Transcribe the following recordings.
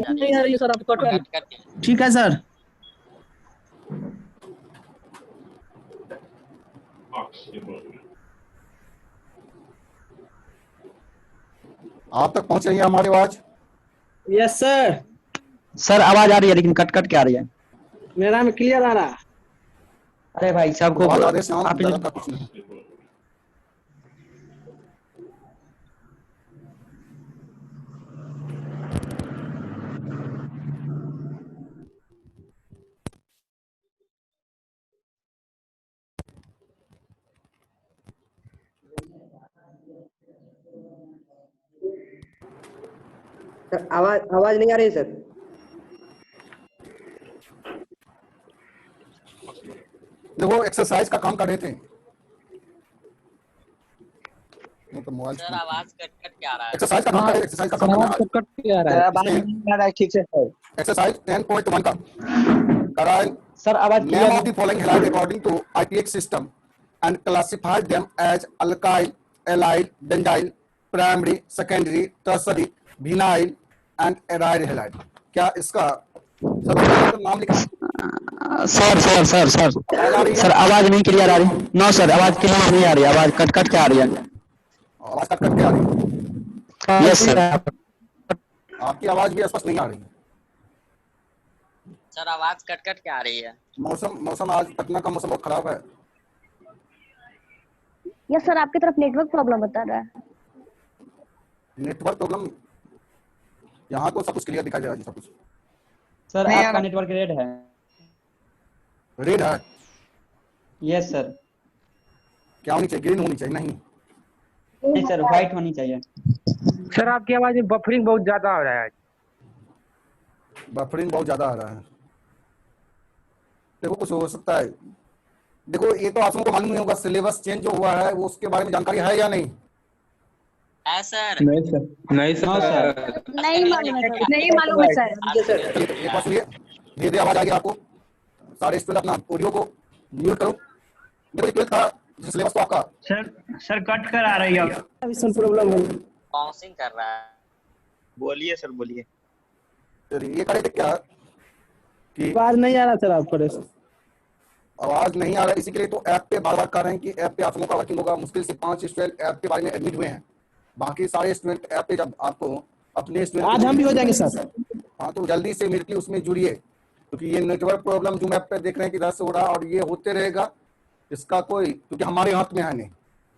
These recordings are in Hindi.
नहीं आ रही है सर, आप कट कट करके। ठीक है सर। आप तक पहुंच रही है हमारी आवाज? Yes sir. सर आवाज आ रही है लेकिन कट कट के आ रही है। मेरा में क्लियर आ रहा। अरे भाई साहब को आवाज आदेश आप ज्यादा का कुछ नहीं। सर आवाज नहीं आ रही सर। देखो एक्सरसाइज का काम कर रहे थे तो मोबाइल सर आवाज कट कट के आ रहा है। एक्सरसाइज का काम कर रहे, एक्सरसाइज का काम करना है। कट के आ रहा है। ठीक से सर। एक्सरसाइज 10.1 का कराए। सर आवाज Name clear of the following halide according to IPX system and classify them as alkyl, allyl, benzyl, primary, secondary, tertiary, vinyl and aryl halide। क्या इसका सब नाम लिखा? Sir sir sir sir sir आवाज नहीं क्लियर आ रही। नो सर आवाज क्लियर नहीं आ रही, आवाज कट कट के आ रही है। आवाज कट कट के आ रही है। Yes sir. आपकी आवाज भी स्पष्ट नहीं आ रही है। सर आवाज कट कट के आ रही है। मौसम आज पटना का मौसम बहुत खराब है। यस सर, आपकी तरफ नेटवर्क प्रॉब्लम बता रहा है। Network problem? यहाँ तो सब कुछ क्लियर दिखाई दे रहा है। सब कुछ सर आपका नेटवर्क रेड है। रेड है? Yes sir. क्या होनी चाहिए? ग्रीन होनी चाहिए? नहीं सर, व्हाइट होनी चाहिए। सर आपकी आवाज में बफरिंग बहुत ज्यादा आ रहा है। बफरिंग बहुत ज्यादा आ रहा है। देखो कुछ हो सकता है। देखो ये तो आप सबको मालूम नहीं होगा, सिलेबस चेंज जो हुआ है वो उसके बारे में जानकारी है या नहीं? है सर। नहीं सर, नहीं सर, नहीं मालूम है सर, नहीं मालूम है सर। एक बार सुनिए, धीरे धीरे आवाज आएगी आपको। सारे स्टूडेंट अपना ऑडियो को म्यूट करो। देखो था सिलेबस तो आपका सर कट कर आ रही है। प्रॉब्लम है। बाउंसिंग कर रहा है। बोलिए सर बोलिए। ये करे थे क्या कि आवाज नहीं आ रहा सर आप पर। आवाज नहीं आ रहा, इसी के लिए तो ऐप पे बार बार कर रहे हैं कि ऐप पे आप लोगों का वर्किंग होगा। मुश्किल से 5 स्टूडेंट ऐप के बारे में एडमिट हुए हैं। बाकी सारे स्टूडेंट ऐप पे जब आपको अपने स्टूडेंट आज हम भी हो जाएंगे सर। हाँ तो जल्दी से मेरे उसमें जुड़िए, क्योंकि ये नेटवर्क प्रॉब्लम जो ऐप पे देख रहे हैं कि इधर से हो रहा है और ये होते रहेगा। इसका कोई, क्योंकि हमारे हाथ में है नहीं,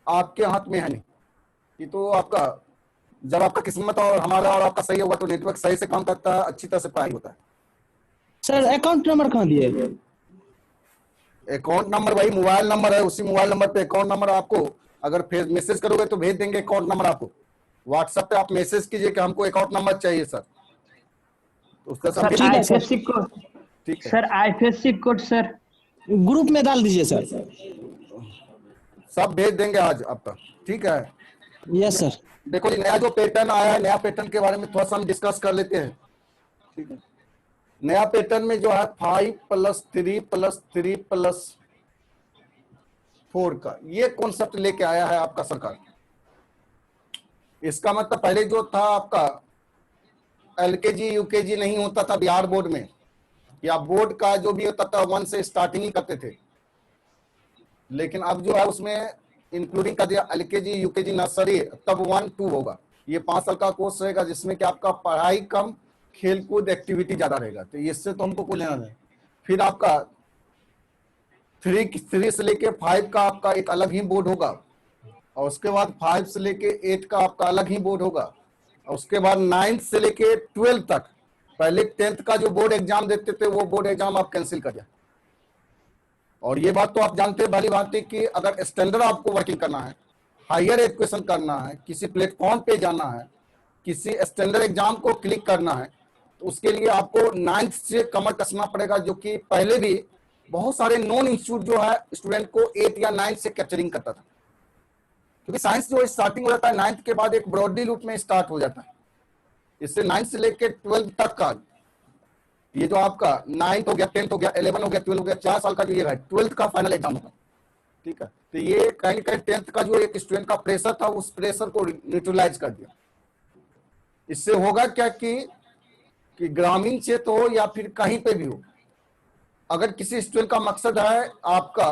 आपके हाथ में है नहीं। ये तो आपका, जब आपका किस्मत और हमारा और आपका सही होगा तो नेटवर्क सही से काम करता है, अच्छी तरह से पढ़ाई होता है। सर अकाउंट नंबर कहाँ दिए? अकाउंट नंबर वही मोबाइल नंबर है, उसी मोबाइल नंबर पे अकाउंट नंबर आपको अगर मैसेज करोगे तो भेज देंगे अकाउंट नंबर आपको। व्हाट्सएप पे आप मैसेज कीजिए कि हमको अकाउंट नंबर चाहिए सर, तो उसका सब आईएफएससी कोड। ठीक है sir IFSC code sir group में डाल दीजिए सर। सब भेज देंगे आज आपका। ठीक है यस सर। देखो ये नया जो पैटर्न आया है, नया पैटर्न के बारे में थोड़ा सा हम डिस्कस कर लेते हैं। ठीक है, नया पैटर्न में जो है 5+3+3+4 का ये कॉन्सेप्ट लेके आया है आपका सरकार। इसका मतलब पहले जो था आपका एलकेजी यूकेजी नहीं होता था बिहार बोर्ड में, या बोर्ड का जो भी होता था 1 से स्टार्टिंग ही करते थे। लेकिन अब जो है उसमें इंक्लूडिंग कर दिया एलकेजी यूकेजी नर्सरी, तब 1-2 होगा। ये 5 साल का कोर्स रहेगा जिसमें कि आपका पढ़ाई कम, खेलकूद एक्टिविटी ज्यादा रहेगा। तो इससे तो हमको कोई लेना नहीं। फिर आपका 3 से लेके 5 का आपका एक अलग ही बोर्ड होगा, और उसके बाद 5 से लेके 8 का आपका अलग ही बोर्ड होगा, और उसके बाद 9 से लेके 12 तक पहले 10th का जो बोर्ड एग्जाम देते थे वो बोर्ड एग्जाम आप कैंसिल कर दिया। और ये बात तो आप जानते हैं भली भांति कि अगर स्टैंडर्ड आपको वर्किंग करना है, हायर एजुकेशन करना है, किसी प्लेटफॉर्म पे जाना है, किसी स्टैंडर्ड एग्जाम को क्लिक करना है, तो उसके लिए आपको 9th से कमर कसना पड़ेगा, जो कि पहले भी बहुत सारे नॉन इंस्टीट्यूट जो है स्टूडेंट को 8 या 9 से कैप्चरिंग करता था। क्योंकि साइंस जो स्टार्टिंग हो जाता है 9th के बाद एक ब्रॉडली रूप में स्टार्ट हो जाता है। इससे 9th से लेकर 12 तक का ये जो आपका 9th हो गया, 10th हो गया, 11 हो गया, 12 हो गया, 4 साल का जो ये है 12th का फाइनल एग्जाम होगा। ठीक है, तो ये कहीं ना कहीं 10th का जो एक स्टूडेंट का प्रेशर था उस प्रेशर को न्यूट्रलाइज कर दिया। इससे होगा क्या कि कि ग्रामीण क्षेत्र हो या फिर कहीं पे भी हो, अगर किसी स्टूडेंट का मकसद है आपका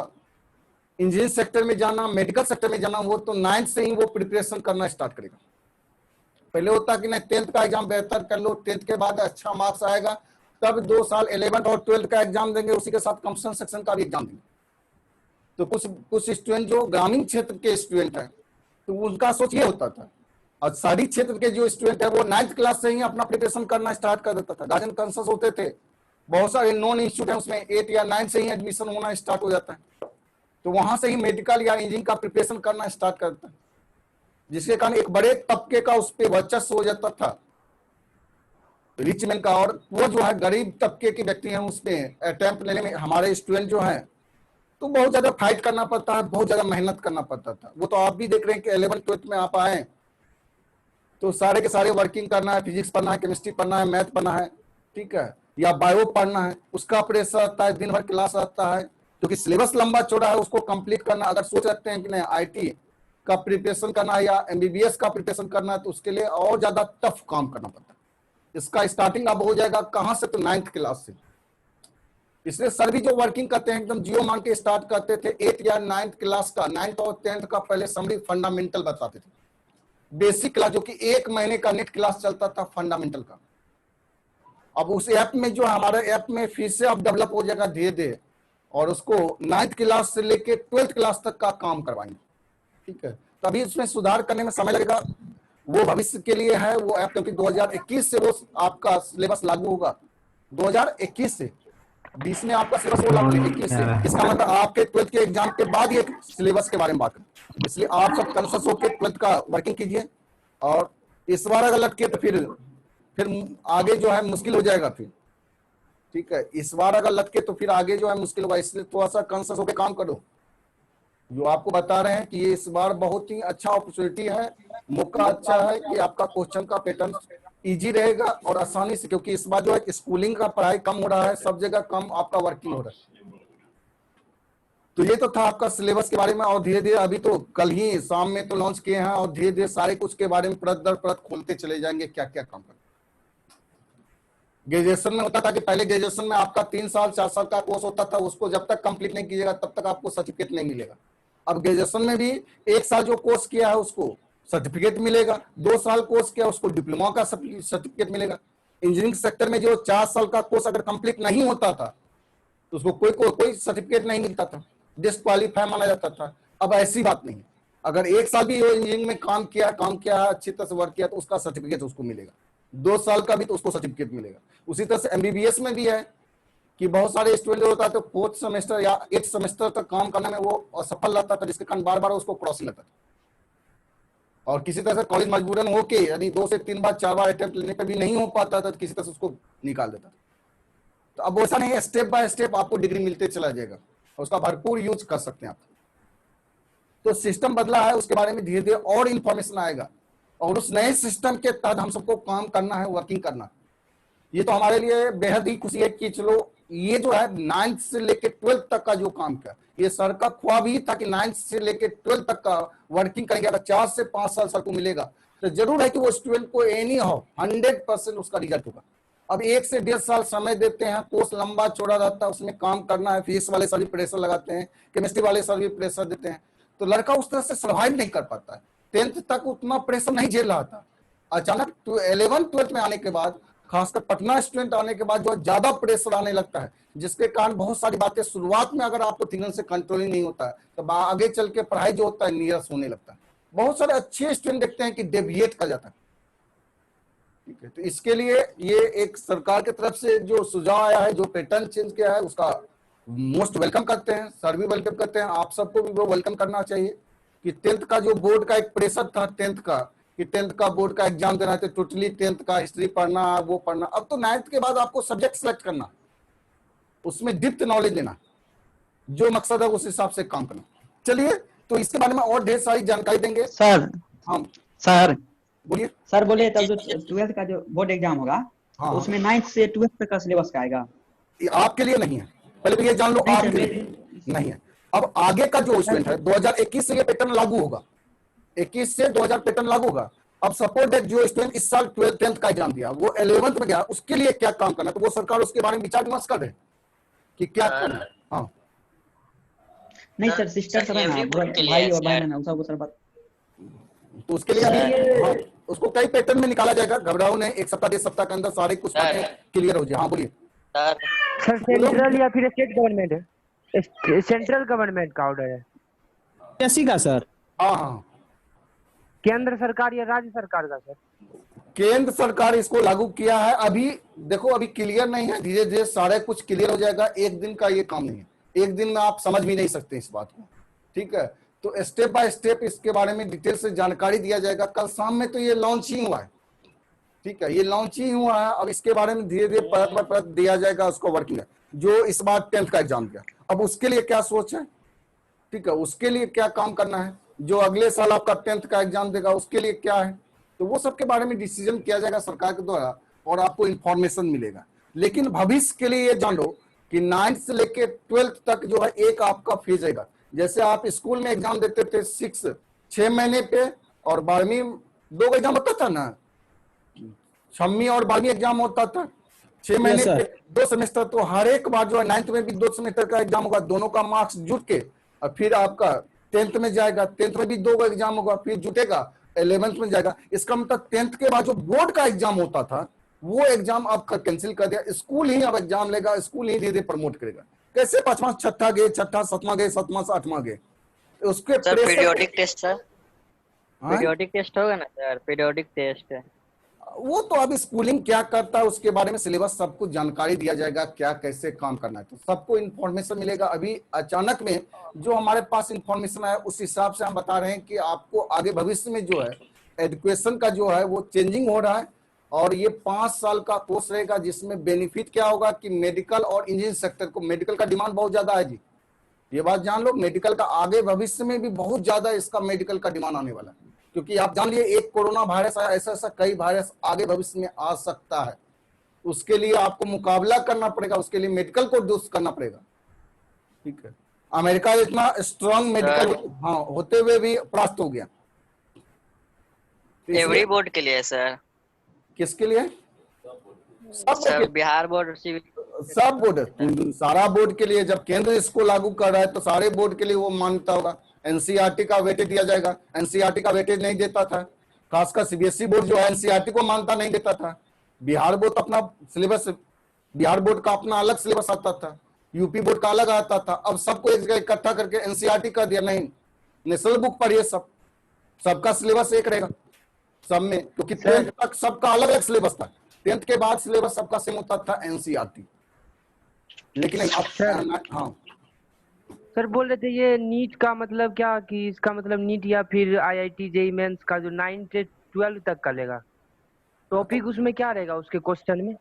इंजीनियरिंग सेक्टर में जाना, मेडिकल सेक्टर में जाना, वो तो 9th से ही वो प्रिपरेशन करना स्टार्ट करेगा। पहले होता कि नहीं 10th का एग्जाम बेहतर कर लो, 10th के बाद अच्छा मार्क्स आएगा, तब 2 साल 11th और 12th का एग्जाम देंगे, उसी के साथ कंपटीशन सेक्शन का भी एग्जाम देंगे। तो कुछ स्टूडेंट जो ग्रामीण क्षेत्र के स्टूडेंट हैं तो उनका सोच ये होता था, और शहरी क्षेत्र के जो स्टूडेंट है वो 9th क्लास से ही अपना प्रिपरेशन करना स्टार्ट कर देता था। गार्जियन कंसेंस होते थे, बहुत सारे नॉन इंस्टीट्यूट है उसमें 8 या 9 से ही एडमिशन होना स्टार्ट हो जाता है, तो वहां से ही मेडिकल या इंजीनियरिंग का प्रिपरेशन करना स्टार्ट करता है, जिसके कारण एक बड़े तबके का उस पर वर्चस्व हो जाता था, रिच मैन का। और वो जो है गरीब तबके के व्यक्ति हैं उस पर अटेम्प्ट लेने में हमारे स्टूडेंट जो है तो बहुत ज्यादा फाइट करना पड़ता है, बहुत ज्यादा मेहनत करना पड़ता था। वो तो आप भी देख रहे हैं कि 11th 12th में आप आए तो सारे के सारे वर्किंग करना है, फिजिक्स पढ़ना है, केमिस्ट्री पढ़ना है, मैथ पढ़ना है, ठीक है, या बायो पढ़ना है, उसका प्रेशर आता है, दिन भर क्लास आता है, क्योंकि सिलेबस लंबा चौड़ा है, उसको कंप्लीट करना। अगर सोच रखते हैं कि नहीं आईटी का प्रिपरेशन करना है या एमबीबीएस का प्रिपरेशन करना है तो उसके लिए और ज्यादा टफ काम करना पड़ता है। इसका स्टार्टिंग अब हो जाएगा कहां से, तो 9th क्लास से। इसलिए सर भी जो वर्किंग करते हैं एकदम जियो मान के स्टार्ट करते थे। 8 या 9th क्लास का, 9th और 10th का पहले समरी फंडामेंटल बताते थे, बेसिक क्लास, जो कि 1 महीने का नेट क्लास चलता था फंडामेंटल का। अब उस ऐप में जो हमारे ऐप में फिर से अब डेवलप हो जाएगा धीरे धीरे, और उसको 9th क्लास से लेके 12th क्लास तक का काम करवाएंगे, ठीक है। तो अभी उसमें सुधार करने में समय लगेगा, वो भविष्य के लिए है वो ऐप, क्योंकि 2021 से वो आपका सिलेबस लागू होगा। 2021 से 20 में आपका सिलेबस वो लागू 21 से, इसका मतलब आपके 12th के एग्जाम के बाद ये सिलेबस के बारे में बात करें। इसलिए आप सब कॉन्शियस होकर 12th का वर्किंग कीजिए, और इस बार अगर लटके तो फिर आगे जो है मुश्किल हो जाएगा फिर, ठीक है। इस बार अगर लटके तो फिर आगे जो है मुश्किल होगा, इसलिए थोड़ा सा कॉन्शियस होकर काम करो। जो आपको बता रहे हैं कि ये इस बार बहुत ही अच्छा अपॉर्चुनिटी है, मौका अच्छा है कि आपका क्वेश्चन का पैटर्न इजी रहेगा और आसानी से, क्योंकि इस बार जो है स्कूलिंग का पढ़ाई कम हो रहा है, सब जगह कम आपका वर्किंग हो रहा है। तो ये तो था आपका सिलेबस के बारे में, और धीरे धीरे अभी तो कल ही शाम में तो लॉन्च किए हैं, और धीरे धीरे सारे कुछ के बारे में परत दर परत खोलते चले जाएंगे क्या क्या काम कर। ग्रेजुएशन में होता था कि पहले ग्रेजुएशन में आपका 3 साल 4 साल का कोर्स होता था, उसको जब तक कंप्लीट नहीं कीजिएगा तब तक आपको सर्टिफिकेट नहीं मिलेगा। अब ग्रेजुएशन में भी 1 साल जो कोर्स किया है उसको सर्टिफिकेट मिलेगा, 2 साल कोर्स किया उसको डिप्लोमा का सर्टिफिकेट मिलेगा। इंजीनियरिंग सेक्टर में जो 4 साल का कोर्स अगर कंप्लीट नहीं होता था तो उसको कोई सर्टिफिकेट नहीं मिलता था, डिस्क्वालीफाई माना जाता था। अब ऐसी बात नहीं, अगर 1 साल भी इंजीनियरिंग में काम किया अच्छी तरह से वर्क किया तो उसका सर्टिफिकेट उसको मिलेगा, 2 साल का भी तो उसको सर्टिफिकेट मिलेगा। उसी तरह से एमबीबीएस में भी है कि बहुत सारे स्टूडेंट होता है तो 4th सेमेस्टर या 8th सेमेस्टर तक काम करने में वो असफल रहता था, जिसके कारण बार बार उसको क्रॉसिंग लगता था, और किसी तरह से कॉलेज मजबूरन होके यदि 2 से 3 बार 4 बार अटेम्प्ट लेने पर भी नहीं हो पाता था तो किसी तरह से उसको निकाल देता था। तो अब वैसा नहीं है, स्टेप बाय स्टेप आपको डिग्री मिलते चला जाएगा और उसका भरपूर यूज कर सकते हैं आप। तो सिस्टम बदला है, उसके बारे में धीरे धीरे और इंफॉर्मेशन आएगा, और उस नए सिस्टम के तहत हम सबको काम करना है, वर्किंग करना है। ये तो हमारे लिए बेहद ही खुशी है कि चलो ये जो है 9th से लेके 12th तक का जो काम किया, ये सर का ख्वाब ही था कि 9th से लेके 12th तक का वर्किंग करेंगे। अगर 4 से 5 साल सर को मिलेगा तो जरूर है कि वो स्टूडेंट को एनी हो 100% उसका रिजल्ट होगा। अब 1 से 1.5 साल समय देते हैं, कोर्स लंबा चौड़ा रहता है, उसमें काम करना है, फिजिक्स वाले सर भी प्रेशर लगाते हैं, केमिस्ट्री वाले सर भी प्रेशर देते हैं, तो लड़का उस तरह से सर्वाइव नहीं कर पाता है। 10th तक उतना प्रेशर नहीं झेल रहा था, अचानक 11th 12th में आने के बाद, खासकर पटना स्टूडेंट आने के बाद जो ज्यादा प्रेशर आने लगता है, जिसके कारण बहुत सारी बातें शुरुआत में अगर आपको ठीक से कंट्रोलिंग नहीं होता है तो आगे चल के पढ़ाई जो होता है नीरस होने लगता है। बहुत सारे अच्छे स्टूडेंट देखते हैं कि डेविएट कर जाता है, ठीक है। तो इसके लिए ये एक सरकार की तरफ से जो सुझाव आया है, जो पैटर्न चेंज किया है, उसका मोस्ट वेलकम करते हैं, सर भी वेलकम करते हैं, आप सबको भी वो वेलकम करना चाहिए। कि 10th का जो बोर्ड का एक प्रेशर था 10th का, कि 10th का बोर्ड का एग्जाम देना है तो टोटली 10th का हिस्ट्री पढ़ना, वो पढ़ना। अब तो 9th के बाद आपको सब्जेक्ट सेलेक्ट करना, उसमें डिप्थ नॉलेज लेना, जो मकसद है उस हिसाब से काम करना। चलिए, तो इसके बारे में और ढेर सारी जानकारी देंगे सर। हाँ सर बोलिए। सर बोले तब जो 12th का जो बोर्ड एग्जाम होगा, हाँ, उसमें 9th से 12th तक का सिलेबस का आएगा। ये आपके लिए नहीं है, पहले तो ये जान लो, आपके लिए नहीं है। अब आगे का जो स्टूडेंट है 2021 से ये पैटर्न लागू होगा, 21 से 2000 पैटर्न लागू होगा। अब सपोर्ट दैट जो स्टूडेंट इस साल 10th का एग्जाम दिया वो 11th में गया, उसके लिए क्या काम करना है, तो वो सरकार उसके बारे में विचार विमर्श कर रहे हैं कि क्या करना है। हाँ नहीं सर, सिस्टर सब है ना, भाई और बहन है ना, उन सबको सर बात। तो उसके लिए अभी हाँ, उसको कई पैटर्न में निकाला जाएगा, घबराओ नहीं, 1 सप्ताह 1.5 सप्ताह के अंदर सारे कुछ बातें क्लियर हो जाए। हाँ बोलिए सर सर सेंट्रल या फिर स्टेट गवर्नमेंट है, सेंट्रल गवर्नमेंट का ऑर्डर है, कैसी का सर? हाँ हाँ केंद्र सरकार या राज्य सरकार का सर? केंद्र सरकार इसको लागू किया है। अभी देखो अभी क्लियर नहीं है, धीरे धीरे सारा कुछ क्लियर हो जाएगा, एक दिन का ये काम नहीं है, एक दिन में आप समझ भी नहीं सकते इस बात को, ठीक है। तो स्टेप बाय स्टेप इसके बारे में डिटेल से जानकारी दिया जाएगा। कल शाम में तो ये लॉन्च ही हुआ है, ठीक है, ये लॉन्च ही हुआ है। अब इसके बारे में धीरे धीरे परत बाय परत दिया जाएगा उसको वर्किंग है। जो इस बार 10th का एग्जाम दिया, अब उसके लिए क्या सोच है, ठीक है, उसके लिए क्या काम करना है, जो अगले साल आपका 10th का एग्जाम देगा उसके लिए क्या है, तो वो सब के बारे में डिसीजन किया जाएगा सरकार के द्वारा और आपको इंफॉर्मेशन मिलेगा। लेकिन भविष्य के लिए ये जान लो कि 9th से लेके 12th तक जो है एक आपका फेज रहेगा। जैसे आप स्कूल में एग्जाम देते थे 6 महीने पे, और 12वीं 2 एग्जाम होता था ना, 6वीं और 12वीं एग्जाम होता था 6 महीने sir. पे 2 सेमेस्टर। तो हर एक बार जो है 9th में भी 2 सेमेस्टर का एग्जाम होगा, दोनों का मार्क्स जुट के और फिर आपका 10th में जाएगा, 10th में भी 2 एग्जाम होगा, फिर जुटेगा 11th में जाएगा। इसका मतलब 10th के बाद जो बोर्ड का एग्जाम होता था वो एग्जाम आपका कैंसिल कर दिया, स्कूल ही अब एग्जाम लेगा, स्कूल ही धीरे धीरे प्रमोट करेगा। कैसे 5वां 6ठा गए, 6ठा 7वां गए, 7वां से 8वां गए, उसके sir pressure periodic test sir, हाँ? पीरियोडिक टेस्ट होगा ना सर, पीरियोडिक टेस्ट है वो तो अभी स्कूलिंग क्या करता है उसके बारे में सिलेबस सबको जानकारी दिया जाएगा, क्या कैसे काम करना है, तो सबको इन्फॉर्मेशन मिलेगा। अभी अचानक में जो हमारे पास इन्फॉर्मेशन है उस हिसाब से हम बता रहे हैं कि आपको आगे भविष्य में जो है एजुकेशन का जो है वो चेंजिंग हो रहा है, और ये 5 साल का कोर्स रहेगा जिसमें बेनिफिट क्या होगा कि मेडिकल और इंजीनियरिंग सेक्टर को, मेडिकल का डिमांड बहुत ज्यादा है जी, ये बात जान लो, मेडिकल का आगे भविष्य में भी बहुत ज्यादा इसका मेडिकल का डिमांड आने वाला है, क्योंकि आप जान लिए एक कोरोना वायरस आया, ऐसा ऐसा कई वायरस आगे भविष्य में आ सकता है, उसके लिए आपको मुकाबला करना पड़ेगा, उसके लिए मेडिकल को दुरुस्त करना पड़ेगा, ठीक है। अमेरिका इतना स्ट्रांग मेडिकल हाँ होते हुए भी परास्त हो गया। तो एवरी इसलिए बोर्ड के लिए सर, किसके लिए? सब सर बिहार बोर्ड, सिविल, सब बोर्ड, सारा बोर्ड के लिए। जब केंद्र इसको लागू कर रहा है तो सारे बोर्ड के लिए वो मान्यता होगा। एनसीईआरटी का वेटेज दिया जाएगा, एनसीईआरटी का वेटेज नहीं देता था, खासकर सीबीएसई बोर्ड जो है एनसीईआरटी को मान्यता नहीं देता था। बिहार बोर्ड अपना सिलेबस, बिहार बोर्ड का अपना अलग सिलेबस आता था, यूपी बोर्ड का अलग आता था। अब सबको एक जगह इकट्ठा करके एनसीईआरटी कर दिया, नहीं नेशनल बुक पढ़िए, सबका सिलेबस एक रहेगा सब में, क्योंकि 10th तक सबका अलग अलग सिलेबस था, 10th के बाद सिलेबस सबका सेम होता था एनसीईआरटी। लेकिन अब हाँ सर बोल रहे थे ये नीट का मतलब क्या, कि इसका मतलब नीट या फिर आईआईटी जेईई मेंस का जो 9 से 12 तक का लेगा, टॉपिक उसमें क्या रहेगा उसके क्वेश्चन में?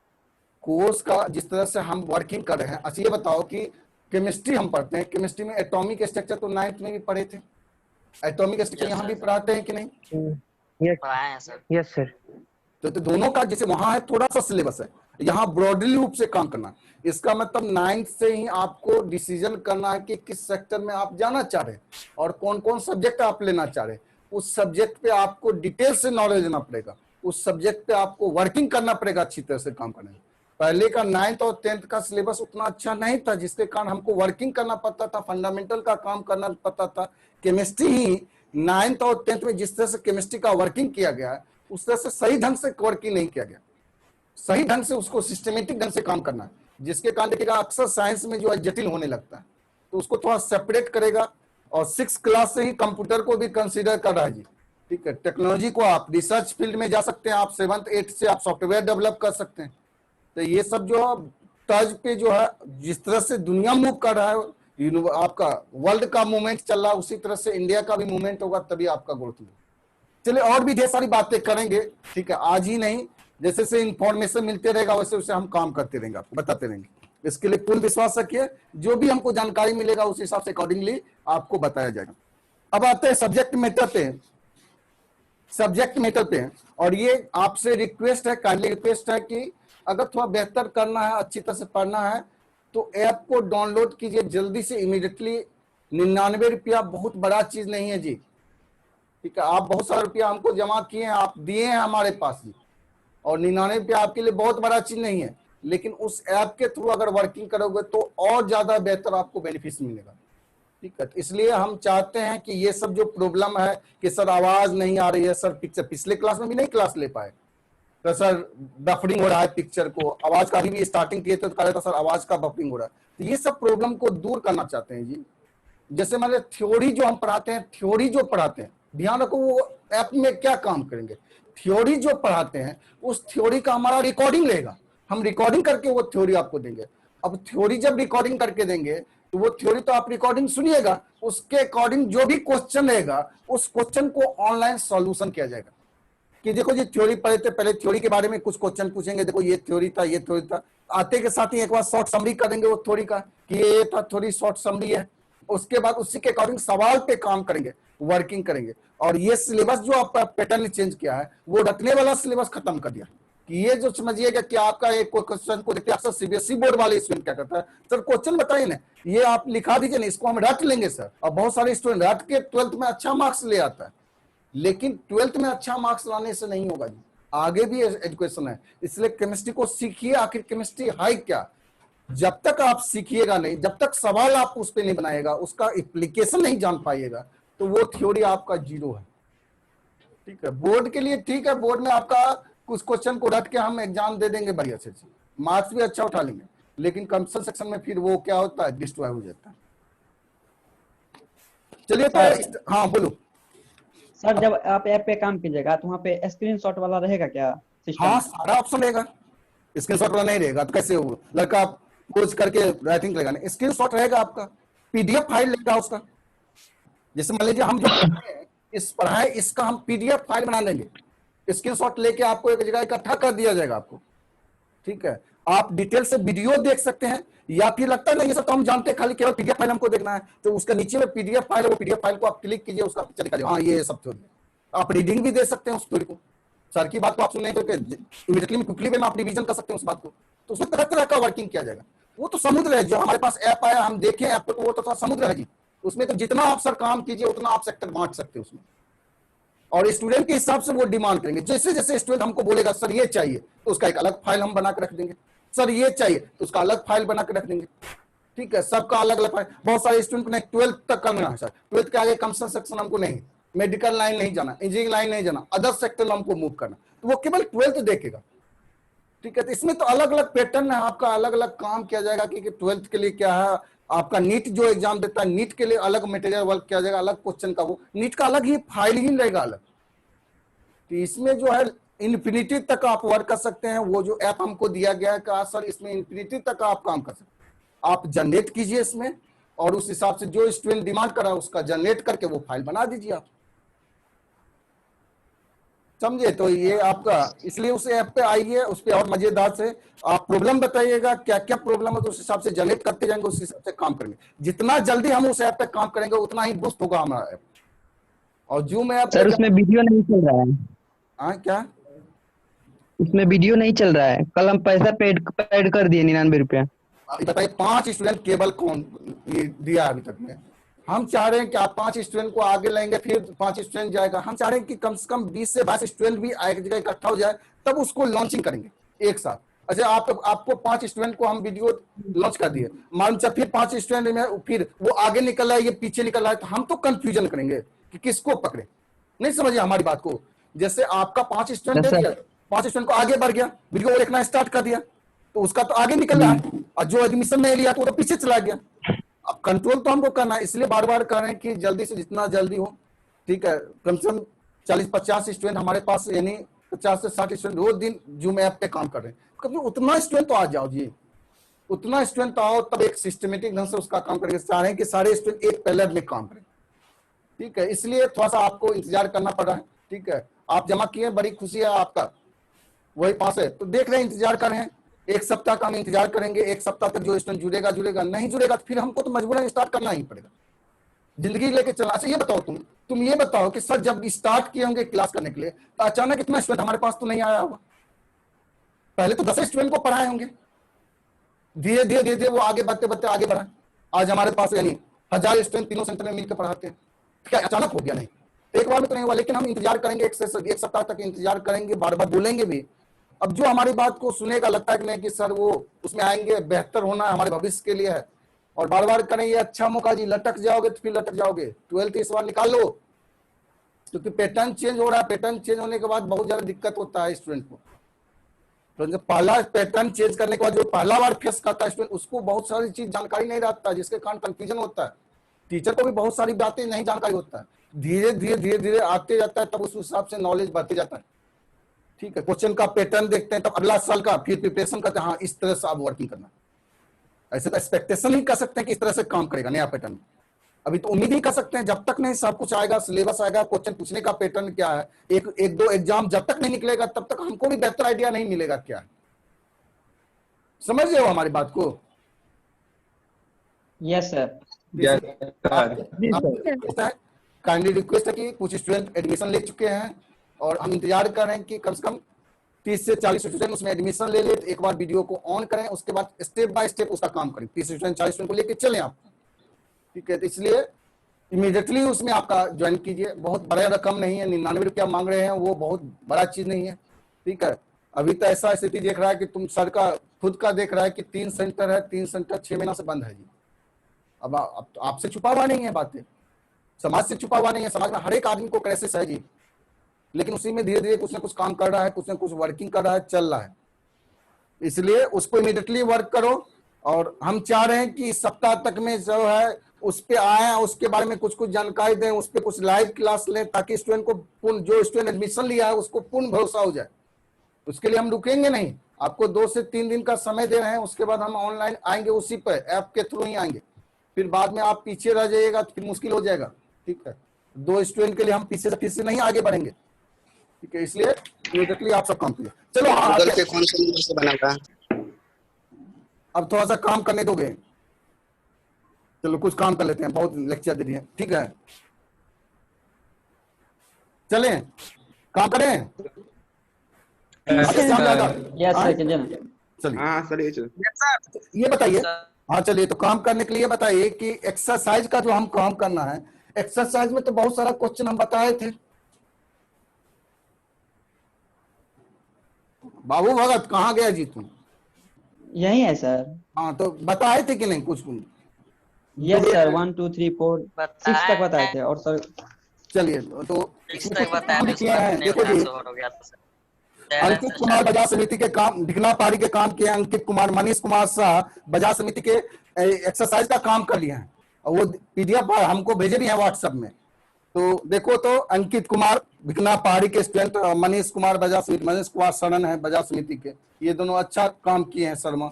कोर्स का जिस तरह से हम वर्किंग कर रहे हैं। अच्छा ये बताओ कि केमिस्ट्री हम पढ़ते हैं, केमिस्ट्री में एटॉमिक स्ट्रक्चर तो 9th में भी पढ़े थे, एटॉमिक स्ट्रक्चर यहाँ भी पढ़ाते हैं कि नहीं? पढ़ाए हैं सर। Yes sir. तो दोनों का जैसे वहां है थोड़ा सा सिलेबस है, यहाँ ब्रॉडली रूप से काम करना। इसका मतलब 9th से ही आपको डिसीजन करना है कि किस सेक्टर में आप जाना चाह रहे हैं और कौन कौन सब्जेक्ट आप लेना चाह रहे हैं। उस सब्जेक्ट पे आपको डिटेल से नॉलेज लेना पड़ेगा, उस सब्जेक्ट पे आपको वर्किंग करना पड़ेगा, अच्छी तरह से काम करना है। पहले का 9th और 10th का सिलेबस उतना अच्छा नहीं था, जिसके कारण हमको वर्किंग करना पड़ता था, फंडामेंटल का काम करना पड़ता था। केमिस्ट्री ही 9th और 10th में जिस तरह से केमिस्ट्री का वर्किंग किया गया है उस तरह से सही ढंग से वर्किंग नहीं किया गया, सही ढंग से उसको सिस्टमेटिक ढंग से काम करना है, जिसके कारण देखिएगा अक्सर साइंस में जो है जटिल होने लगता है, तो उसको थोड़ा सेपरेट करेगा। और 6th क्लास से ही कंप्यूटर को भी कंसीडर कर रहा है जी, ठीक है। टेक्नोलॉजी को आप रिसर्च फील्ड में जा सकते हैं, आप 7th 8th से आप सॉफ्टवेयर डेवलप कर सकते हैं। तो ये सब जो तर्ज पे जो है जिस तरह से दुनिया मूव कर रहा है, आपका वर्ल्ड का मूवमेंट चल रहा है, उसी तरह से इंडिया का भी मूवमेंट होगा, तभी आपका ग्रोथ होगा। चलिए और भी ढेर सारी बातें करेंगे, ठीक है, आज ही नहीं, जैसे जैसे इंफॉर्मेशन मिलते रहेगा वैसे वैसे हम काम करते रहेंगे, आपको बताते रहेंगे। इसके लिए पूर्ण विश्वास रखिए, जो भी हमको जानकारी मिलेगा उस हिसाब से अकॉर्डिंगली आपको बताया जाएगा। अब आते हैं सब्जेक्ट मैटर पे, सब्जेक्ट मैटर पे। और ये आपसे रिक्वेस्ट है, काइंडली रिक्वेस्ट है कि अगर थोड़ा बेहतर करना है, अच्छी तरह से पढ़ना है, तो ऐप को डाउनलोड कीजिए जल्दी से, इमीडिएटली। 99 रुपया बहुत बड़ा चीज नहीं है जी, ठीक है, आप बहुत सारा रुपया हमको जमा किए हैं, आप दिए हैं हमारे पास ही, और 99 रुपया आपके लिए बहुत बड़ा चीज नहीं है, लेकिन उस ऐप के थ्रू अगर वर्किंग करोगे तो और ज्यादा बेहतर आपको बेनिफिट मिलेगा। ठीक है, तो इसलिए हम चाहते हैं कि ये सब जो प्रॉब्लम है कि सर आवाज नहीं आ रही है, सर पिक्चर पिछले क्लास में भी नहीं क्लास ले पाए, तो सर बफरिंग हो रहा है पिक्चर को, आवाज का भी स्टार्टिंग किए तो कह रहा था सर आवाज का बफरिंग हो रहा है, तो ये सब प्रॉब्लम को दूर करना चाहते हैं जी। जैसे मान थ्योरी जो हम पढ़ाते हैं, थ्योरी जो पढ़ाते हैं, ध्यान रखो वो ऐप में क्या काम करेंगे, थ्योरी जो पढ़ाते हैं उस थ्योरी का हमारा रिकॉर्डिंग रहेगा, हम रिकॉर्डिंग करके वो थ्योरी आपको देंगे। अब थ्योरी जब रिकॉर्डिंग करके देंगे तो वो थ्योरी तो आप रिकॉर्डिंग सुनिएगा, उसके अकॉर्डिंग जो भी क्वेश्चन रहेगा उस क्वेश्चन को ऑनलाइन सॉल्यूशन किया जाएगा। कि देखो ये थ्योरी पढ़े थे, पहले थ्योरी के बारे में कुछ क्वेश्चन पूछेंगे, देखो ये थ्योरी था, ये थ्योरी था, आते के साथ ही एक बार शॉर्ट समरी करेंगे वो थ्योरी का कि ये था थ्योरी, शॉर्ट समरी है, उसके बाद उसी के अकॉर्डिंग सवाल पे काम करेंगे, वर्किंग करेंगे। और ये सिलेबस जो आपका पैटर्न चेंज किया है वो रटने वाला सिलेबस खत्म कर दिया, कि ये जो समझिएगा कि आपका एक क्वेश्चन को देखते अक्सर सीबीएसई बोर्ड वाले स्टूडेंट क्या करता है, सर क्वेश्चन बताइए ना, ये आप लिखा दीजिए ना, इसको हम रट लेंगे सर। और बहुत सारे स्टूडेंट रट के 12th में अच्छा मार्क्स ले आता है, लेकिन 12th में अच्छा मार्क्स लाने से नहीं होगा जी, आगे भी एजुकेशन है। इसलिए केमिस्ट्री को सीखिए, आखिर केमिस्ट्री है क्या, जब तक आप सीखिएगा नहीं, जब तक सवाल आप उस पर नहीं बनाएगा, उसका एप्लीकेशन नहीं जान पाइएगा, तो वो थ्योरी आपका जीरो है। ठीक है, बोर्ड के लिए ठीक है, बोर्ड में आपका कुछ क्वेश्चन को रट के हम एग्जाम दे देंगे बढ़िया से, मार्क्स भी अच्छा उठा लेंगे, लेकिन कंपल्सन सेक्शन में फिर वो क्या होता है, डिस्ट्रॉय हो जाता है। चलिए तो हाँ बोलो सर, जब आप ऐप पे काम कीजिएगा तो वहाँ पे स्क्रीनशॉट वाला रहेगा क्या सिस्टम? हाँ, सारा ऑप्शन रहेगा, स्क्रीनशॉट वाला नहीं रहेगा तो कैसे हो, लड़का खोज करके राइटिंग करेगा नहीं, स्क्रीनशॉट रहेगा आपका, पीडीएफ फाइल लेगा उसका। जैसे मान लीजिए हम जो इस पढ़ाई इसका हम पीडीएफ फाइल बना लेंगे, स्क्रीनशॉट लेके आपको एक जगह इकट्ठा कर दिया जाएगा आपको। ठीक है, आप डिटेल से वीडियो देख सकते हैं, या फिर लगता है नहीं ये सब तो हम जानते हैं, खाली केवल पीडीएफ फाइल हमको देखना है, तो उसका नीचे में पीडीएफ फाइल है, वो पीडीएफ फाइल को आप क्लिक कीजिए, उसका पिक्चर निकालिए, हाँ ये सब थ्योरी। आप रीडिंग भी दे सकते हैं उस थ्योरी को, सर की बात को आप सुन लेंगे तो इमीडिएटली क्विकली में आप रिवीजन कर सकते हैं उस बात को, तो उसमें तरह तरह का वर्किंग किया जाएगा। वो तो समुद्र है, जो हमारे पास ऐप आया हम देखें ऐप तो वो तो समुद्र है जी, उसमें तो जितना आप सर काम कीजिए उतना आप सेक्टर बांट सकते हैं उसमें, और स्टूडेंट के हिसाब से वो डिमांड करेंगे। जैसे जैसे स्टूडेंट हमको बोलेगा सर ये चाहिए तो उसका एक अलग फाइल हम बना के रख देंगे, सर ये चाहिए तो उसका अलग फाइल बना के रख देंगे। ठीक है, सबका अलग अलग फाइल। बहुत सारे स्टूडेंट को 12th तक करना है सर, 12th के आगे कंपल्सन सेक्शन हमको नहीं, मेडिकल लाइन नहीं जाना, इंजीनियरिंग लाइन नहीं जाना, अदर सेक्टर हमको मूव करना, तो वो केवल 12th देखेगा। ठीक है, तो इसमें तो अलग अलग पैटर्न है, आपका अलग अलग काम किया जाएगा कि 12th के लिए क्या है, आपका नीट जो एग्जाम देता है नीट के लिए अलग मटेरियल वर्क किया जाएगा, अलग क्वेश्चन का वो नीट का अलग ही फाइल ही रहेगा अलग। तो इसमें जो है इन्फिनिटी तक आप वर्क कर सकते हैं, वो जो ऐप हमको दिया गया है कि सर इसमें इन्फिनिटी तक आप काम कर सकते हैं, आप जनरेट कीजिए इसमें, और उस हिसाब से जो स्टूडेंट डिमांड कर रहा है उसका जनरेट करके वो फाइल बना दीजिए आप, समझे। तो ये आपका, इसलिए उस ऐप पे आइए, उस पे और मजेदार से आप प्रॉब्लम बताइएगा क्या क्या प्रॉब्लम है, तो उस हिसाब से जनरेट करते जाएंगे, उस हिसाब से काम करेंगे। जितना जल्दी हम उस ऐप पे काम करेंगे उतना ही बूस्ट होगा हमारा ऐप। और जूम ऐप सर उसमें वीडियो नहीं चल रहा है। हाँ क्या, उसमें वीडियो नहीं चल रहा है, कल हम पैसा पेड कर दिए 99 रुपया। बताइए 5 स्टूडेंट केवल कौन दिया अभी तक में, हम चाह रहे हैं कि आप 5 स्टूडेंट को आगे लेंगे, फिर 5 स्टूडेंट जाएगा, हम चाह रहे हैं कि कम से कम 20 से 22 स्टूडेंट भी एक जगह इकट्ठा हो जाए, तब उसको लॉन्चिंग करेंगे एक साथ। अच्छा आपको 5 स्टूडेंट को हम वीडियो लॉन्च कर दिए, मान लीजिए फिर 5 स्टूडेंट में फिर वो आगे निकल रहा है, ये पीछे निकल रहा है, तो हम तो कंफ्यूजन करेंगे कि किसको पकड़े, नहीं समझिए हमारी बात को। जैसे आपका 5 स्टूडेंट दे दिया, 5 स्टूडेंट को आगे बढ़ गया, वीडियो देखना स्टार्ट कर दिया, तो उसका तो आगे निकल रहा है, और जो एडमिशन नहीं लिया तो वो तो पीछे चला गया। अब कंट्रोल तो हमको करना है, इसलिए बार बार कह रहे हैं कि जल्दी से जितना जल्दी हो। ठीक है, कम से कम 40-50 स्टूडेंट हमारे पास, यानी 50 से 60 स्टूडेंट रोज दिन जूम ऐप पे काम कर रहे हैं, कभी उतना स्टूडेंट तो आ जाओ जी, उतना स्टूडेंट तो आओ, तब एक सिस्टमेटिक ढंग से उसका काम करेंगे। चाह रहे हैं कि सारे स्टूडेंट एक पैलर में काम करें। ठीक है, इसलिए थोड़ा सा आपको इंतजार करना पड़ रहा है। ठीक है, आप जमा किए, बड़ी खुशी है आपका, वही पास है तो देख रहे हैं, इंतजार कर रहे हैं, 1 सप्ताह का हम इंतजार करेंगे। 1 सप्ताह तक जो स्टूडेंट जुड़ेगा, नहीं जुड़ेगा तो फिर हमको तो मजबूरन स्टार्ट करना ही पड़ेगा, जिंदगी लेके चलना। अच्छा ये बताओ, तुम ये बताओ कि सर जब स्टार्ट किए होंगे क्लास करने के लिए तो अचानक इतना स्टूडेंट हमारे पास तो नहीं आया होगा, पहले तो 10 स्टूडेंट को पढ़ाए होंगे, धीरे धीरे वो आगे बढ़ते आगे बढ़ा, आज हमारे पास यानी 1000 स्टूडेंट तीनों सेंटर में मिलकर पढ़ाते हैं। क्या अचानक हो गया? नहीं, एक बार में तो नहीं हुआ, लेकिन हम इंतजार करेंगे, एक सप्ताह तक इंतजार करेंगे, बार बार बोलेंगे भी। अब जो हमारी बात को सुनेगा, लगता है कि नहीं कि सर वो उसमें आएंगे, बेहतर होना हमारे भविष्य के लिए है, और बार बार करें ये अच्छा मौका जी, लटक जाओगे तो फिर लटक जाओगे। 12th इस बार निकाल लो, क्योंकि पैटर्न चेंज हो रहा है। पैटर्न चेंज होने के बाद बहुत ज्यादा दिक्कत होता है स्टूडेंट को। तो जब पहला पैटर्न चेंज करने के बाद जो पहला बार फेस करता है स्टूडेंट, उसको बहुत सारी चीज जानकारी नहीं रहता है, जिसके कारण कंफ्यूजन होता है। टीचर को भी बहुत सारी बातें नहीं जानकारी होता है। धीरे धीरे धीरे धीरे आते जाता है, तब उस हिसाब से नॉलेज बढ़ते जाता है। ठीक है, क्वेश्चन का पैटर्न देखते हैं, तब अगला साल का फिर प्रिपरेशन करते हैं, हाँ इस तरह से आप वर्किंग करना। ऐसे तो एक्सपेक्टेशन ही कर सकते हैं कि इस तरह से काम करेगा नया पैटर्न। अभी तो उम्मीद ही कर सकते हैं, जब तक नहीं सब कुछ आएगा, सिलेबस आएगा, क्वेश्चन पूछने का पैटर्न क्या है, एक दो एग्जाम जब तक नहीं निकलेगा, तब तक हमको भी बेहतर आइडिया नहीं मिलेगा क्या है। समझ रहे हो हमारी बात को? Yes sir. काइंडली रिक्वेस्ट है कि कुछ स्टूडेंट एडमिशन ले चुके हैं और हम इंतजार कर रहे हैं कि कम से कम 30 से 40 स्टूडेंट उसमें एडमिशन ले ले। तो एक बार वीडियो को ऑन करें, उसके बाद स्टेप बाय स्टेप उसका काम करें। 30 स्टूडेंट 40 स्टूडेंट को लेकर चलें आप, ठीक है। तो इसलिए इमीडिएटली उसमें आपका ज्वाइन कीजिए। बहुत बड़ा रकम नहीं है, 99 रुपया मांग रहे हैं, वो बहुत बड़ा चीज नहीं है, ठीक है। अभी तो ऐसा स्थिति देख रहा है कि तुम सर का खुद का देख रहा है कि 3 सेंटर है, 3 सेंटर 6 महीना से बंद है जी। अब आपसे छुपा हुआ नहीं है बातें, समाज से छुपा हुआ नहीं है। समाज में हर एक आदमी को क्राइसिस है जी, लेकिन उसी में धीरे धीरे कुछ ना कुछ काम कर रहा है, कुछ ना कुछ वर्किंग कर रहा है, चल रहा है। इसलिए उसको इमीडिएटली वर्क करो। और हम चाह रहे हैं कि इस सप्ताह तक में जो है उस पे आए, उसके बारे में कुछ कुछ जानकारी दें, उस पे कुछ लाइव क्लास लें, ताकि स्टूडेंट को पूर्ण, जो स्टूडेंट एडमिशन लिया है उसको पूर्ण भरोसा हो जाए। उसके लिए हम रुकेंगे नहीं, आपको 2 से 3 दिन का समय दे रहे हैं। उसके बाद हम ऑनलाइन आएंगे, उसी पर ऐप के थ्रू ही आएंगे। फिर बाद में आप पीछे रह जाइएगा तो फिर मुश्किल हो जाएगा, ठीक है। 2 स्टूडेंट के लिए हम पीछे से नहीं आगे बढ़ेंगे, ठीक है। इसलिए इमीडिएटली आप सब काम कीजिए। चलो गूगल पे कौन सा नंबर से बनेगा? अब थोड़ा सा काम करने दोगे? चलो कुछ काम कर लेते हैं, बहुत लेक्चर दे दिए, ठीक है। चलें काम करें। यस सर, चलिए हाँ सर, ये बताइए। हाँ चलिए, तो काम करने के लिए बताइए कि एक्सरसाइज का जो हम काम करना है, एक्सरसाइज में तो बहुत सारा क्वेश्चन हम बताए थे। बाबू भगत कहाँ गया जी तुम? यही है सर। हाँ तो बताए थे कि नहीं कुछ? यस सर, 1 2 3 4 6 तक बताए थे। और सर चलिए तो देखो जी, अंकित कुमार बाजार समिति के काम, भिकना पहाड़ी के काम किए, अंकित कुमार, मनीष कुमार शाह बाजार समिति के एक्सरसाइज का काम कर लिए हैं, और वो पीडीएफ हमको भेजे भी हैं व्हाट्सएप में। तो देखो, तो अंकित कुमार भिकना पहाड़ी के स्टूडेंट, मनीष कुमार बाजार समिति, मनीष कुमार शरण है बाजार समिति के, ये दोनों अच्छा काम किए हैं शर्मा।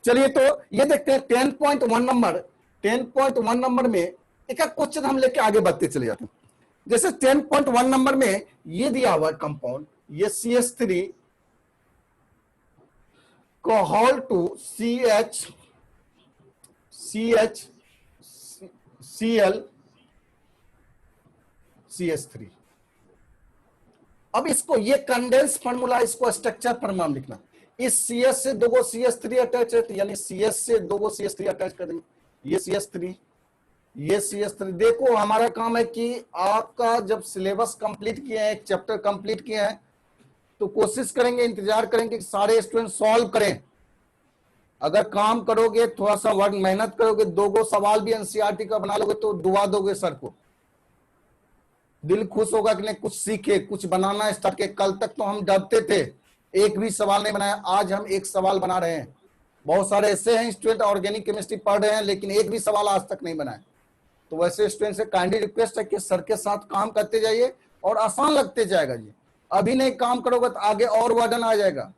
चलिए तो ये देखते हैं 10.1 नंबर। 10.1 नंबर में एक एक क्वेश्चन हम लेके आगे बढ़ते चले जाते हैं। जैसे 10.1 नंबर में ये दिया हुआ कंपाउंड, ये CH3 कोहॉल टू CH3। अब इसको ये कंडेंस फार्मूला, इसको स्ट्रक्चर फार्मूला लिखना। इस CH से 2 CH3 अटैच है, तो यानी CH से 2 CH3 अटैच कर देंगे। ये CH3, ये CH3। देखो हमारा काम है कि आपका जब सिलेबस कंप्लीट किए हैं, एक चैप्टर कंप्लीट किए हैं, तो कोशिश करेंगे, इंतजार करेंगे कि सारे स्टूडेंट सॉल्व करें। अगर काम करोगे, थोड़ा सा वर्क मेहनत करोगे, 2 सवाल भी NCERT का बना लोगे, तो दुआ दोगे सर को, दिल खुश होगा कि नहीं कुछ सीखे, कुछ बनाना स्टार्ट किए। कल तक तो हम डरते थे, एक भी सवाल नहीं बनाया, आज हम एक सवाल बना रहे हैं। बहुत सारे ऐसे हैं स्टूडेंट ऑर्गेनिक केमिस्ट्री पढ़ रहे हैं, लेकिन एक भी सवाल आज तक नहीं बनाए। तो वैसे स्टूडेंट से काइंडली रिक्वेस्ट है कि सर के साथ काम करते जाइए, और आसान लगते जाएगा जी। अभी नहीं काम करोगे तो आगे और वर्डन आ जाएगा।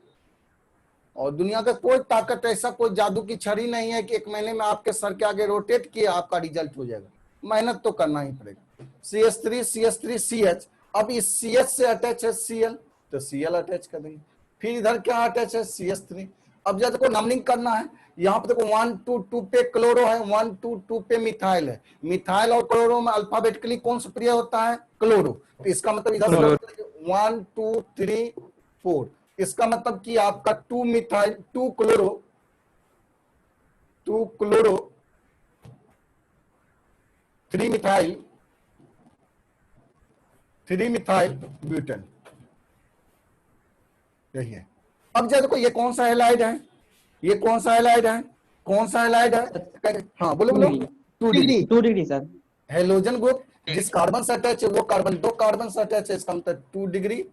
और दुनिया का कोई ताकत, ऐसा कोई जादू की छड़ी नहीं है कि 1 महीने में आपके सर के आगे रोटेट किए आपका रिजल्ट हो जाएगा। मेहनत तो करना ही पड़ेगा। CH3 CH3 CH, अब इस CH से अटैच है Cl, तो Cl अटैच कर देंगे। फिर इधर क्या अटैच है? CH3। अब जब देखो नंबरिंग करना है, यहाँ पे देखो 1 2 2 पे क्लोरो है, 1 2 2 पे मिथाइल है। मिथाइल और क्लोरो में अल्फाबेटिकली कौन सुप्रिय होता है? क्लोरो। तो इसका मतलब इधर 1 2 3 4, इसका मतलब कि आपका 2 methyl 2 chloro 3 methyl 3 methyl butane, यही है। अब जब देखो ये कौन सा हैलाइड है, ये कौन सा हैलाइड है, कौन सा हैलाइड है, हाँ बोलो बोलो, 2 degree. 2 degree sir. Halogen group जिस कार्बन से अटैच है वो कार्बन 2 कार्बन से अटैच है, इसका मतलब 2 degree.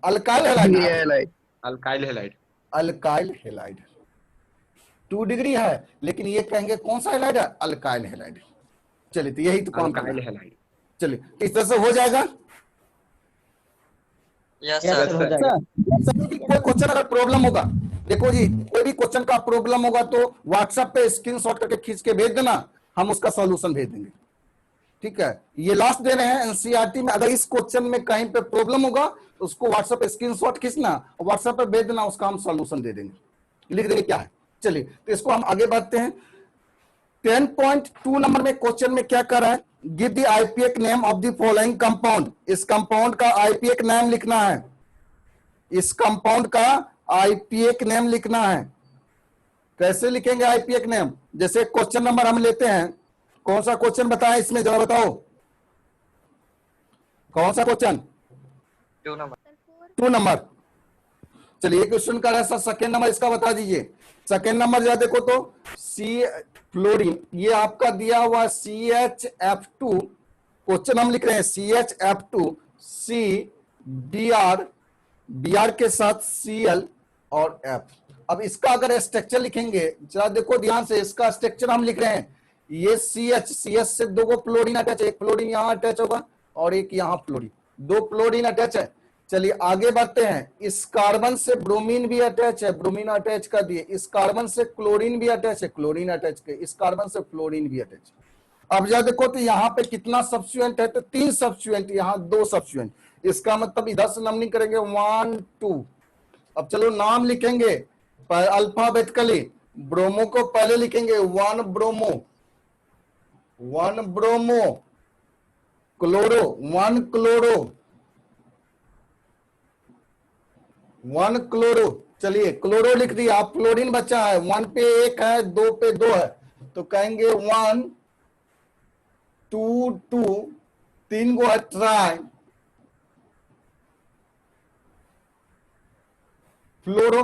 Alkyl halide, alkyl halide, alkyl halide 2 degree है, लेकिन ये कहेंगे कौन सा हैलाइड है, अल्काइल हैलाइड। चलिए तो यही तो काम करना अल्काइल है। हैलाइड। चलिए इस तरह से हो जाएगा। Yes Yes, sir. sir, हो जाएगा। कोई क्वेश्चन अगर प्रॉब्लम होगा, देखो जी कोई भी क्वेश्चन का प्रॉब्लम होगा तो व्हाट्सएप पे स्क्रीनशॉट करके खींच के भेज देना, हम उसका सॉल्यूशन भेज देंगे। ठीक है, ये लास्ट दे रहे हैं एनसीईआरटी में, अगर इस क्वेश्चन में कहीं पे प्रॉब्लम होगा तो उसको व्हाट्सएप पे स्क्रीनशॉट खींचना और व्हाट्सएप पे भेज देना, उसका हम सॉल्यूशन दे देंगे, लिख देंगे क्या है। चलिए तो इसको हम आगे बढ़ते हैं। 10.2 नंबर में क्वेश्चन में क्या कर रहा है, give the IUPAC name of the following compound. इस कंपाउंड का आईपीएक नेम लिखना है, इस कंपाउंड का आईपीएक नेम लिखना है। कैसे लिखेंगे आईपीएक नेम, जैसे क्वेश्चन नंबर हम लेते हैं, कौन सा क्वेश्चन बताएं इसमें, जरा बताओ कौन सा क्वेश्चन, 2 नंबर। 2 नंबर। चलिए क्वेश्चन का है सर, सेकेंड नंबर इसका बता दीजिए। सेकेंड नंबर जरा देखो तो सी फ्लोरीन, ये आपका दिया हुआ CHF2, क्वेश्चन हम लिख रहे हैं CHF2 C Br के साथ Cl और F। अब इसका अगर स्ट्रक्चर लिखेंगे, जरा देखो ध्यान से, इसका स्ट्रक्चर हम लिख रहे हैं, ये CH से 2 को फ्लोरीन अटैच है, एक फ्लोरीन यहां अटैच होगा और एक यहां फ्लोरीन, 2 फ्लोरीन अटैच है। चलिए आगे बढ़ते हैं, इस कार्बन से ब्रोमीन भी अटैच है, ब्रोमीन अटैच कर दिए, इस कार्बन से क्लोरीन भी अटैच है, क्लोरीन अटैच के, इस कार्बन से फ्लोरीन भी अटैच। अब जब देखो तो यहाँ पे कितना सब्स्टिट्यूएंट है, तो 3 सब्स्टिट्यूएंट, यहाँ 2 सब्स्टिट्यूएंट, इसका मतलब इधर से नंबरिंग करेंगे 1 2। अब चलो नाम लिखेंगे अल्फाबेटिकली, ब्रोमो को पहले लिखेंगे 1 bromo, 1 bromo, chloro 1 chloro, 1 chloro. चलिए क्लोरो लिख दिया, आप फ्लोरीन बचा है, 1 पे 1 है, 2 पे 2 है, तो कहेंगे 1 2 2, 3 को है ट्राई फ्लोरो,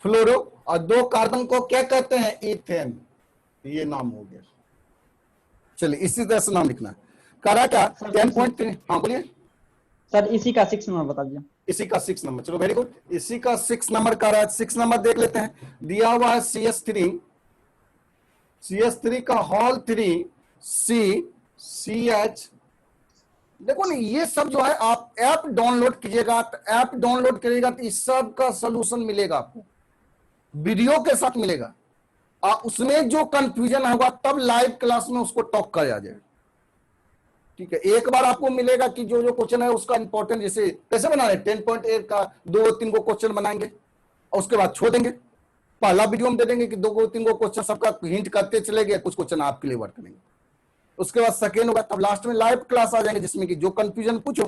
फ्लोरो, और 2 कार्बन को क्या कहते हैं, इथेन, ये नाम हो गया। चलिए इसी तरह से नाम लिखना है। करा क्या 10.3, हाँ बोलिए सर इसी का 6 नंबर बता दीजिए। इसी का 6 नंबर, चलो वेरी गुड, इसी का 6 नंबर का रहा है। 6 नंबर देख लेते हैं, दिया हुआ है CH3 का होल 3 CH। देखो ना ये सब जो है, आप ऐप डाउनलोड कीजिएगा, तो ऐप डाउनलोड करिएगा तो इस सब का सलूशन मिलेगा आपको, वीडियो के साथ मिलेगा। उसमें जो कंफ्यूजन होगा तब लाइव क्लास में उसको टॉक कर जाएगा। ठीक है, एक बार आपको मिलेगा कि जो जो क्वेश्चन है उसका इंपॉर्टेंट, जैसे कैसे बना रहे 10.8 का 2-3 को क्वेश्चन बनाएंगे और उसके बाद छोड़ देंगे। पहला वीडियो हम दे देंगे कि 2-3 को क्वेश्चन सबका हिंट करते चले गए, कुछ क्वेश्चन आपके लिए वर्क करेंगे। उसके बाद सेकेंड होगा, तब लास्ट में लाइव क्लास आ जाएंगे जिसमें कि जो कंफ्यूजन पूछो।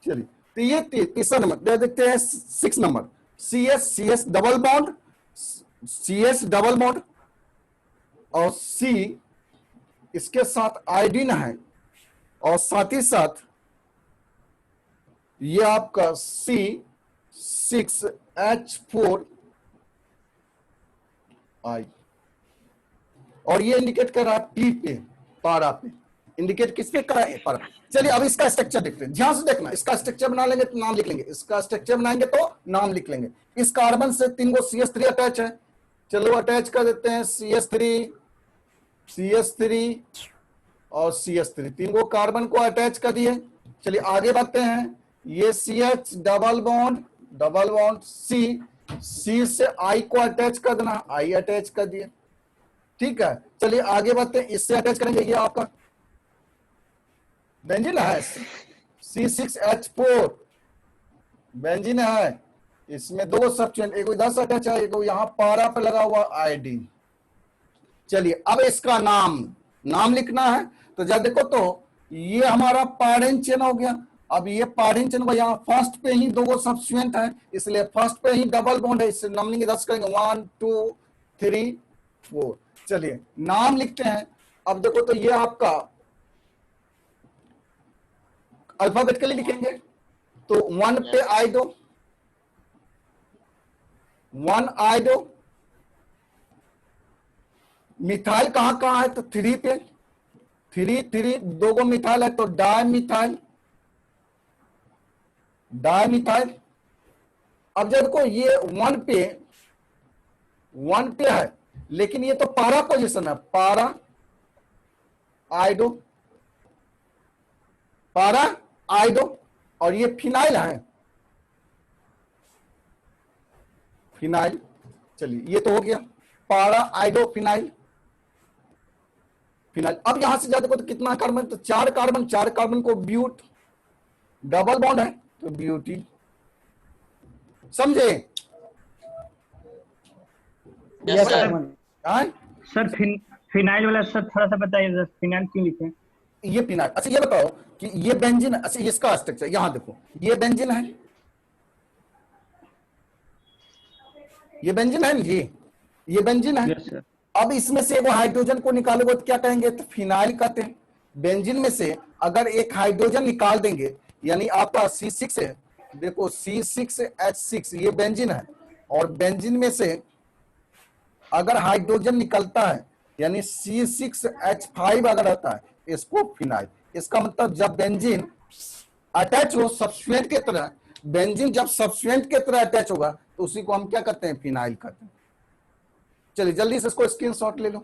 चलिए तो ये तीसरा नंबर देखते हैं, 6 number CS double bond, CS double bond और C इसके साथ आयोडीन है, और साथ ही साथ ये आपका C6H4 I, और ये इंडिकेट कर रहा है P पे, पारा पे, इंडिकेट किस पे कर रहा है, पारा। चलिए अब इसका स्ट्रक्चर देखते हैं, ध्यान से देखना, इसका स्ट्रक्चर बना लेंगे तो नाम लिख लेंगे, इसका स्ट्रक्चर बनाएंगे तो नाम लिख लेंगे। इस कार्बन से 3 को CH3 अटैच है, चलो अटैच कर देते हैं, CH3 और CH3, 3 को कार्बन को अटैच कर दिए। चलिए आगे बढ़ते हैं, ये CH डबल बॉन्ड C से I को अटैच कर देना, I अटैच कर दिए। ठीक है, चलिए आगे बढ़ते हैं, इससे अटैच करेंगे, ये आपका बेंजीन है, C6H4 बेंजीन है, इसमें 2 सब्स्टिट्यूएंट, एक इधर से अटैच है, एक यहाँ पारा पे लगा हुआ आयोडीन। चलिए अब इसका नाम लिखना है, तो जब देखो तो ये हमारा पैरेंट चेन हो गया। अब ये पैरेंट चेन को यहाँ फर्स्ट पे ही 2 सब्स्टिट्यूएंट है, इसलिए फर्स्ट पे ही डबल बॉन्ड है, इससे नंबरिंग 10 करेंगे 1 2 3 4। चलिए नाम लिखते हैं। अब देखो तो ये आपका अल्फाबेटिकली लिखेंगे। तो 1 पे आई दो, 1 आई दो। मिथाइल कहां कहां है? तो 3 पे, 3 दो गो मिथाइल है तो डाई मिथाइल, डाई मिथाइल। अब जब देखो ये 1 पे है, लेकिन ये तो पारा पोजीशन है, पारा आइडो, पारा आइडो। और ये फिनाइल है, फिनाइल। चलिए ये तो हो गया पारा आइडो फिनाइल, फिनाइल। अब यहां से जाते को तो कितना कार्बन? तो 4 कार्बन, 4 कार्बन को ब्यूट, डबल बॉन्ड है तो ब्यूटी। समझे? Yes sir. हाँ? सर फिनाइल वाला सर थोड़ा सा बताइए सर, फिनाइल क्यों लिखे? ये फिनाइल। अच्छा ये बताओ कि ये बेंजीन, अच्छा इसका स्ट्रक्चर यहां देखो, ये बेंजीन है, ये बेंजीन है जी, ये बेंजीन है। Yes sir. अब इसमें से वो हाइड्रोजन को निकालोगे तो क्या कहेंगे? तो फिनाइल कहते हैं। बेंजीन में से अगर एक हाइड्रोजन निकाल देंगे, यानी आपका C6 है, देखो C6H6 ये बेंजीन है, और बेंजीन में से अगर हाइड्रोजन निकलता है यानी C6H5 अगर आता है, इसको फिनाइल। इसका मतलब जब बेंजीन अटैच हो सब्सट्रेट के तरह, बेंजीन जब सब्सट्रेट के तरह अटैच होगा तो उसी को हम क्या कहते हैं? फिनाइल कहते हैं। चलिए जल्दी से इसको स्क्रीनशॉट ले लो।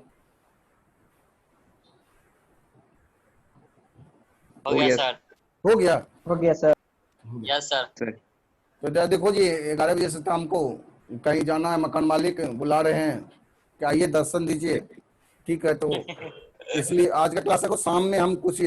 हो गया सर। हो गया। हो गया सर। Yes sir. तो देखो जी 11 बजे से हमको कहीं जाना है, मकान मालिक बुला रहे हैं कि आइए दर्शन दीजिए। ठीक है, तो इसलिए आज का क्लास को शाम में हम कुछ